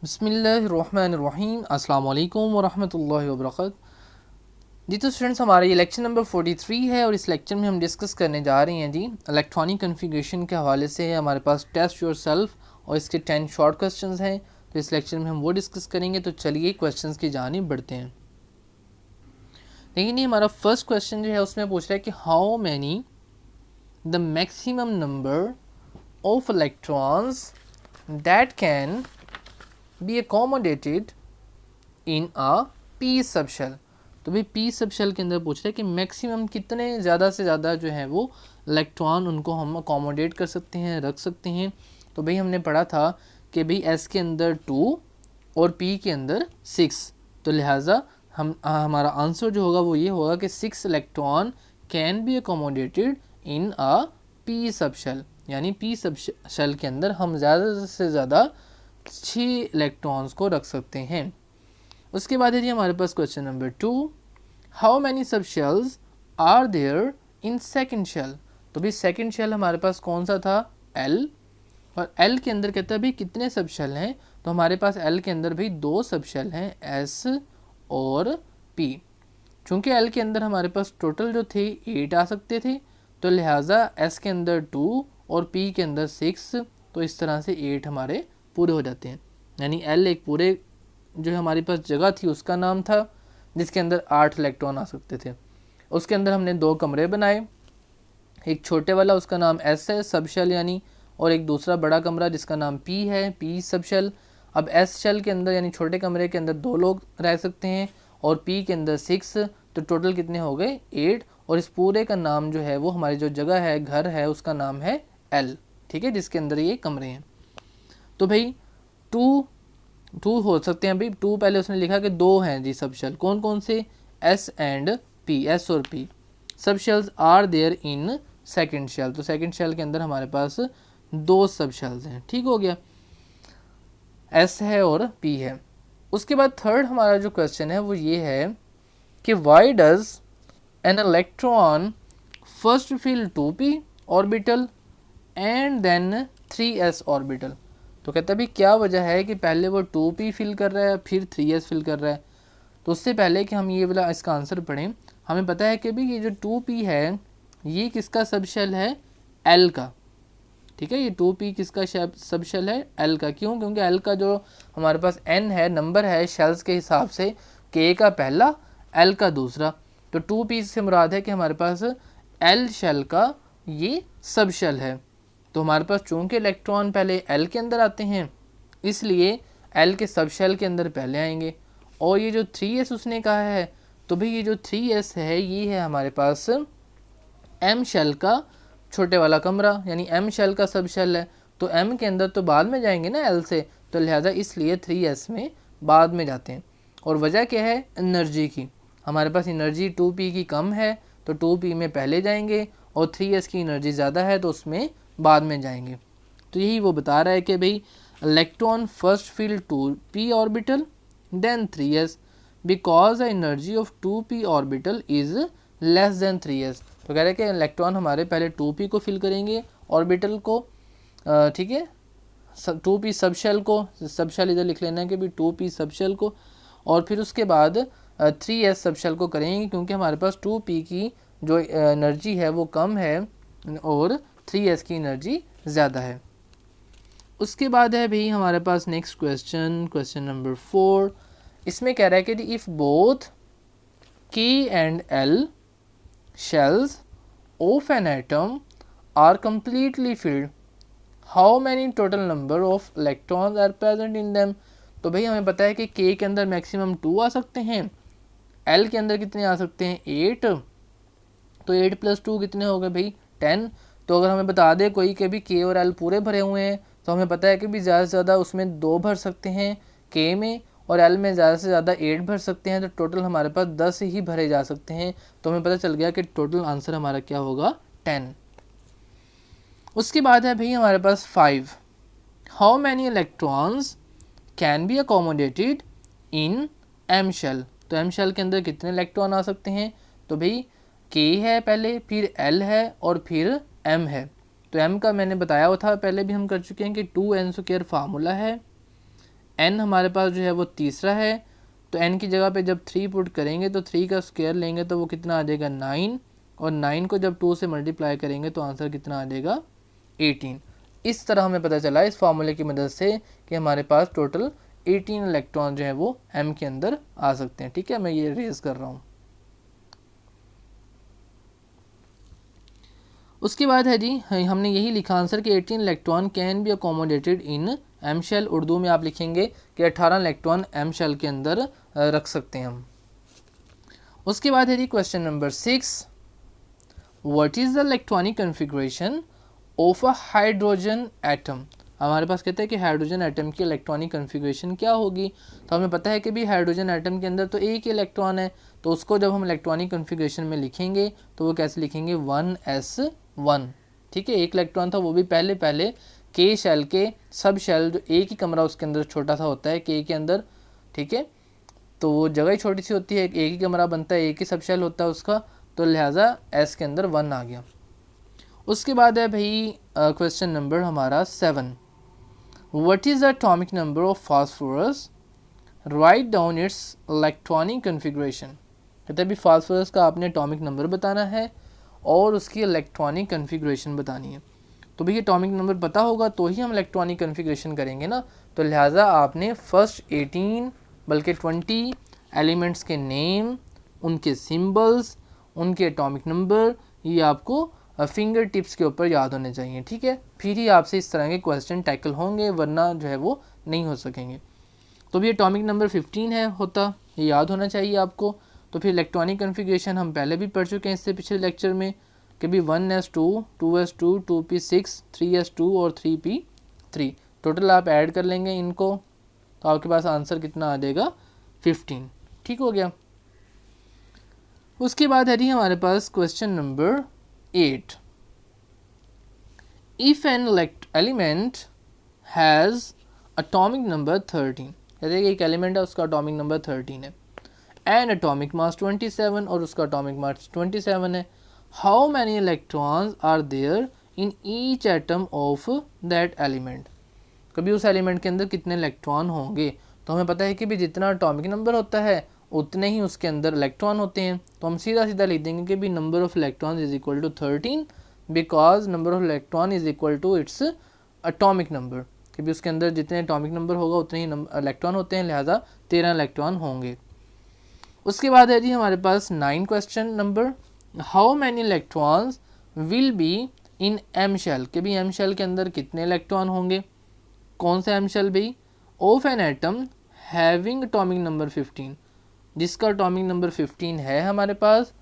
बिस्मिल्लाहिर्रहमानिर्रहीम अस्सलाम वालेकुम वरहमतुल्लाहि वबरकातुहू। जी तो स्टूडेंट्स, हमारा ये लेक्चर नंबर 43 है और इस लेक्चर में हम डिस्कस करने जा रहे हैं जी इलेक्ट्रॉनिक कन्फिगरेशन के हवाले से। हमारे पास टेस्ट योरसेल्फ और इसके 10 शॉर्ट क्वेश्चंस हैं, तो इस लेक्चर में हम वो डिस्कस करेंगे। तो चलिए क्वेश्चंस की जानिब बढ़ते हैं। लेकिन ये हमारा फर्स्ट क्वेश्चन जो है उसमें पूछ रहा है कि how many the maximum number of electrons that can be accommodated in a P subshell. तो भाई पी सबशेल के अंदर पूछ रहे हैं कि मैक्सिमम कितने ज़्यादा से ज़्यादा जो है वो इलेक्ट्रॉन उनको हम अकोमोडेट कर सकते हैं, रख सकते हैं। तो भाई हमने पढ़ा था कि भाई एस के अंदर 2 और पी के अंदर 6, तो लिहाजा हमारा आंसर जो होगा वो ये होगा कि 6 electron can be accommodated in a P subshell, यानी पी सबशेल के अंदर हम ज़्यादा से ज़्यादा 6 इलेक्ट्रॉन्स को रख सकते हैं। उसके बाद है जी हमारे पास question number 2, how many sub shells are there in second shell. तो भाई सेकेंड शेल हमारे पास कौन सा था, एल, और एल के अंदर कहता है भाई कितने सब शेल हैं। तो हमारे पास एल के अंदर भाई 2 सब शेल हैं, एस और पी। चूँकि एल के अंदर हमारे पास टोटल जो थे 8 आ सकते थे, तो लिहाजा एस के अंदर 2 और पी के अंदर 6, तो इस तरह से 8 हमारे पूरे हो जाते हैं। यानी एल एक पूरे जो हमारे पास जगह थी उसका नाम था जिसके अंदर 8 इलेक्ट्रॉन आ सकते थे। उसके अंदर हमने 2 कमरे बनाए, एक छोटे वाला उसका नाम एस है सब शेल यानी, और एक दूसरा बड़ा कमरा जिसका नाम पी है, पी सब शेल। अब एस शेल के अंदर यानी छोटे कमरे के अंदर 2 लोग रह सकते हैं और पी के अंदर 6, तो टोटल कितने हो गए 8। और इस पूरे का नाम जो है वो हमारी जो जगह है, घर है, उसका नाम है एल, ठीक है, जिसके अंदर ये कमरे हैं। तो भाई 2 हो सकते हैं। भाई 2 पहले उसने लिखा कि 2 हैं जी सब शेल, कौन कौन से, एस एंड पी, एस और पी। सब shells are there in second shell, तो सेकेंड शेल के अंदर हमारे पास 2 सब शेल्स हैं, ठीक हो गया, एस है और पी है। उसके बाद थर्ड हमारा जो क्वेश्चन है वो ये है कि why does an electron first fill 2p orbital and then 3s orbital. तो कहता है भाई क्या वजह है कि पहले वो 2p फिल कर रहा है फिर 3s फिल कर रहा है। तो उससे पहले कि हम ये वाला इसका आंसर पढ़ें, हमें पता है कि भाई ये जो 2p है ये किसका सब शेल है, l का, ठीक है। ये 2p किसका सब शेल है, l का। क्यों, क्योंकि l का जो हमारे पास n है, नंबर है शेल्स के हिसाब से, k का पहला l का दूसरा। तो 2p से मुराद है कि हमारे पास l शेल का ये सब शेल है। तो हमारे पास चूंकि इलेक्ट्रॉन पहले एल के अंदर आते हैं इसलिए एल के सब शेल के अंदर पहले आएंगे। और ये जो 3s उसने कहा है, तो भाई ये जो 3s है ये है हमारे पास एम शेल का छोटे वाला कमरा, यानी एम शेल का सब शेल है। तो एम के अंदर तो बाद में जाएंगे ना एल से, तो लिहाजा इसलिए 3s में बाद में जाते हैं। और वजह क्या है, एनर्जी की। हमारे पास एनर्जी 2p की कम है तो 2p में पहले जाएंगे, और 3s की एनर्जी ज़्यादा है तो उसमें बाद में जाएंगे। तो यही वो बता रहा है कि भाई electron first fill 2p orbital then 3s because the energy of 2p orbital is less than 3s। तो कह रहे हैं कि इलेक्ट्रॉन हमारे पहले 2p को फिल करेंगे ऑर्बिटल को, ठीक है, 2p सब शेल को, सब शेल इधर लिख लेना है कि भाई 2p सब शेल को, और फिर उसके बाद 3s सब शेल को करेंगे क्योंकि हमारे पास 2p की जो एनर्जी है वो कम है और 3s की एनर्जी ज़्यादा है। उसके बाद है भाई हमारे पास नेक्स्ट क्वेश्चन, क्वेश्चन नंबर 4। इसमें कह रहा है कि if both k and l shells of an atom are completely filled, how many total number of electrons are present in them. तो भाई हमें पता है कि k के अंदर मैक्सिमम 2 आ सकते हैं, l के अंदर कितने आ सकते हैं 8, तो 8 + 2 कितने हो गए भाई 10। तो अगर हमें बता दे कोई कि भी के और एल पूरे भरे हुए हैं, तो हमें पता है कि भी ज़्यादा से ज़्यादा उसमें 2 भर सकते हैं के में, और एल में ज़्यादा से ज़्यादा 8 भर सकते हैं। तो टोटल हमारे पास 10 ही भरे जा सकते हैं। तो हमें पता चल गया कि टोटल आंसर हमारा क्या होगा 10। उसके बाद है भाई हमारे पास 5, how many electrons can be accommodated in M shell. तो एम शेल के अंदर कितने इलेक्ट्रॉन आ सकते हैं, तो भाई k है पहले, फिर l है और फिर m है। तो m का मैंने बताया हुआ था, पहले भी हम कर चुके हैं कि 2n² फार्मूला है, n हमारे पास जो है वो तीसरा है, तो n की जगह पे जब 3 पुट करेंगे तो 3 का स्क्वायर लेंगे तो वो कितना आ जाएगा 9, और 9 को जब 2 से मल्टीप्लाई करेंगे तो आंसर कितना आ जाएगा 18। इस तरह हमें पता चला इस फार्मूले की मदद से कि हमारे पास टोटल 18 इलेक्ट्रॉन जो है वो m के अंदर आ सकते हैं। ठीक है, मैं ये रेज कर रहा हूँ। उसके बाद है जी, हमने यही लिखा आंसर कि 18 electron can be accommodated in M shell. Urdu में आप लिखेंगे कि 18 इलेक्ट्रॉन एम शेल के अंदर रख सकते हैं हम। उसके बाद है जी question number 6, what is the electronic configuration of a hydrogen atom. हमारे पास कहते हैं कि हाइड्रोजन एटम की इलेक्ट्रॉनिक कन्फिग्रेशन क्या होगी। तो हमें पता है कि भी हाइड्रोजन एटम के अंदर तो एक ही इलेक्ट्रॉन है, तो उसको जब हम इलेक्ट्रॉनिक कन्फिग्रेशन में लिखेंगे तो वो कैसे लिखेंगे 1s1। ठीक है, एक इलेक्ट्रॉन था वो भी पहले के शेल के सब शेल, जो एक ही कमरा उसके अंदर छोटा सा होता है के अंदर। ठीक है, तो वो जगह ही छोटी सी होती है, एक ही कमरा बनता है, एक ही सब शेल होता है उसका, तो लिहाजा एस के अंदर 1 आ गया। उसके बाद है भाई क्वेश्चन नंबर हमारा 7, what is the atomic number of phosphorus, write down it's electronic configuration. कहते हैं भी फास्फोरस का आपने एटॉमिक नंबर बताना है और उसकी इलेक्ट्रॉनिक कन्फिग्रेशन बतानी है। तो भैया एटॉमिक नंबर पता होगा तो ही हम इलेक्ट्रॉनिक कन्फिग्रेशन करेंगे ना, तो लिहाजा आपने फर्स्ट 18 बल्कि 20 एलिमेंट्स के नेम, उनके सिंबल्स, उनके एटॉमिक नंबर, ये आपको फिंगर टिप्स के ऊपर याद होने चाहिए। ठीक है, फिर ही आपसे इस तरह के क्वेश्चन टैकल होंगे, वरना जो है वो नहीं हो सकेंगे। तो भी एटॉमिक नंबर 15 है होता, ये याद होना चाहिए आपको। तो फिर इलेक्ट्रॉनिक कन्फिग्रेशन हम पहले भी पढ़ चुके हैं इससे पिछले लेक्चर में कि भी 1s2, 2s2, 2p6, 3s2 और 3p3। टोटल आप ऐड कर लेंगे इनको तो आपके पास आंसर कितना आ जाएगा 15। ठीक हो गया। उसके बाद है जी हमारे पास question number 8, if an element has atomic number 13। कहते हैं कि एक एलिमेंट है उसका एटॉमिक नंबर 13 है, एंड एटॉमिक मास 27 और उसका एटॉमिक मास 27 है, how many electrons are there in each atom of that element. कभी उस एलिमेंट के अंदर कितने इलेक्ट्रॉन होंगे। तो हमें पता है कि भी जितना एटॉमिक नंबर होता है उतने ही उसके अंदर इलेक्ट्रॉन होते हैं, तो हम सीधा सीधा लिख देंगे कि भी number of electron is equal to 13 because number of electron is equal to its atomic number, कि भी उसके अंदर जितने एटॉमिक नंबर होगा उतने ही इलेक्ट्रॉन होते हैं, लिहाजा 13 इलेक्ट्रॉन होंगे। उसके बाद है जी हमारे पास 9 question number, how many electrons will be in M shell, कि भी एम शेल के अंदर कितने इलेक्ट्रॉन होंगे। कौन सा एम शेल भाई, of an atom having atomic number 15, जिसका एटॉमिक नंबर 15 है हमारे पास,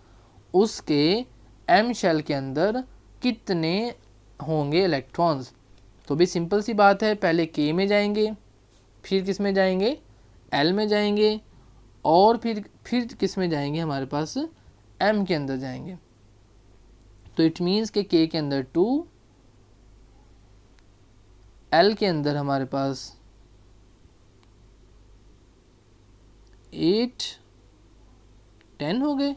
उसके एम शेल के अंदर कितने होंगे इलेक्ट्रॉन्स। तो भी सिंपल सी बात है, पहले के में जाएंगे, फिर किस में जाएंगे एल में जाएंगे, और फिर किस में जाएंगे हमारे पास एम के अंदर जाएंगे। तो इट मीन्स के के अंदर 2, एल के अंदर हमारे पास 8, 10 हो गए,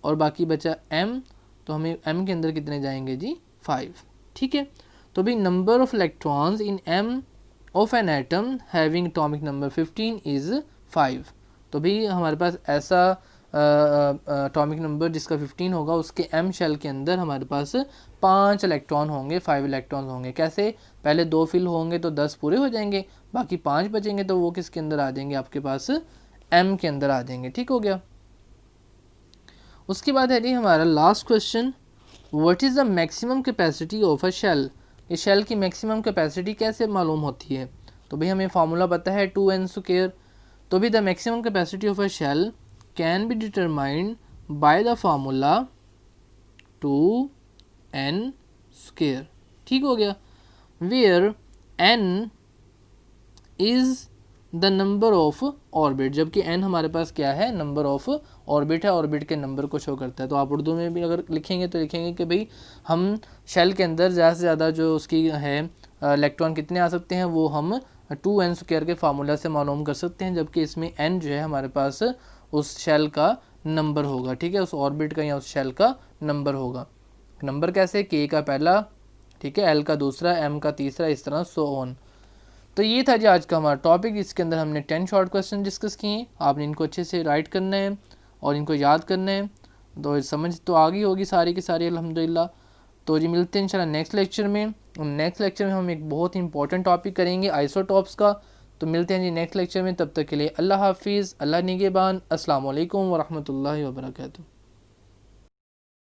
और बाकी बचा m, तो हमें m के अंदर कितने जाएंगे जी 5। ठीक है, तो भी number of electrons in m of an atom having atomic number 15 is 5। तो भी हमारे पास ऐसा एटॉमिक नंबर जिसका 15 होगा उसके m शेल के अंदर हमारे पास 5 इलेक्ट्रॉन होंगे, 5 इलेक्ट्रॉन होंगे। कैसे, पहले 2 फिल होंगे तो 10 पूरे हो जाएंगे, बाकी 5 बचेंगे तो वो किसके अंदर आ जाएंगे आपके पास m के अंदर आ जाएंगे। ठीक हो गया। उसके बाद है जी हमारा last question, what is the maximum capacity of a shell. ये शेल की मैक्सिमम कैपेसिटी कैसे मालूम होती है। तो भाई हमें फार्मूला पता है 2n²। तो भी the maximum capacity of a shell can be determined by the formula 2n²। ठीक हो गया, where n is the number of orbit, जबकि n हमारे पास क्या है, नंबर ऑफ ऑर्बिट है, ऑर्बिट के नंबर को शो करता है। तो आप उर्दू में भी अगर लिखेंगे तो लिखेंगे कि भाई हम शेल के अंदर ज़्यादा से ज़्यादा जो उसकी है इलेक्ट्रॉन कितने आ सकते हैं, वो हम 2n² के फार्मूला से मालूम कर सकते हैं, जबकि इसमें n जो है हमारे पास उस शेल का नंबर होगा। ठीक है, उस ऑर्बिट का या उस शेल का नंबर होगा। नंबर कैसे, k का पहला, ठीक है, l का दूसरा, m का तीसरा, इस तरह सो ऑन। तो ये था जी आज का हमारा टॉपिक, इसके अंदर हमने 10 शॉर्ट क्वेश्चन डिस्कस किए हैं। आपने इनको अच्छे से राइट करना है और इनको याद करना है, तो समझ तो आ गई होगी सारी की सारी अल्हम्दुलिल्लाह। तो जी मिलते हैं इंशाल्लाह नेक्स्ट लेक्चर में। नेक्स्ट लेक्चर में हम एक बहुत ही इंपॉर्टेंट टॉपिक करेंगे आइसोटॉप्स का। तो मिलते हैं जी नेक्स्ट लेक्चर में, तब तक के लिए अल्लाह हाफिज़, अल्लाह निगहबान, अस्सलाम वालेकुम व रहमतुल्लाहि व बरकातुहू।